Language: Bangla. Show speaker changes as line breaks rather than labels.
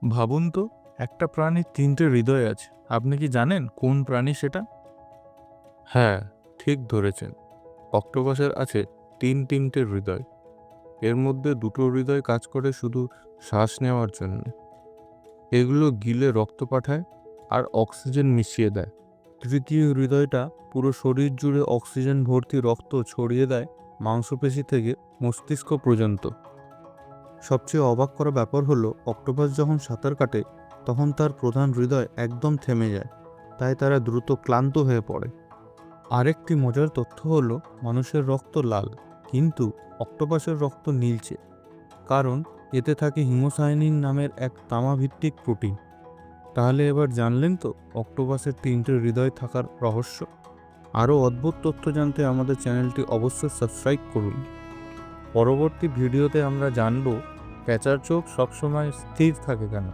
ভাবুন তো, একটা প্রাণীর ৩টে হৃদয় আছে। আপনি কি জানেন কোন প্রাণী সেটা? হ্যাঁ, ঠিক ধরেছেন। অক্টোপাসের আছে তিনটে হৃদয়। এর মধ্যে দুটো হৃদয় কাজ করে শুধু শ্বাস নেওয়ার জন্য। এগুলো গিলে রক্ত পাঠায় আর অক্সিজেন মিশিয়ে দেয়। তৃতীয় হৃদয়টা পুরো শরীর জুড়ে অক্সিজেন ভর্তি রক্ত ছড়িয়ে দেয় মাংসপেশি থেকে মস্তিষ্ক পর্যন্ত। সবচেয়ে অবাক করা ব্যাপার হলো অক্টোপাস যখন সাঁতার কাটে তখন তার প্রধান হৃদয় একদম থেমে যায়, তাই তারা দ্রুত ক্লান্ত হয়ে পড়ে। আরেকটি মজার তথ্য হলো মানুষের রক্ত লাল, কিন্তু অক্টোপাসের রক্ত নীলচে, কারণ এতে থাকে হিমোসায়ানিন নামের এক তামাভিত্তিক প্রোটিন। তাহলে এবার জানলেন তো অক্টোপাসের 3টে হৃদয় থাকার রহস্য। আরও অদ্ভুত তথ্য জানতে আমাদের চ্যানেলটি অবশ্যই সাবস্ক্রাইব করুন। পরবর্তী ভিডিওতে আমরা জানব প্যাঁচার চোখ সবসময় স্থির থাকে কেন।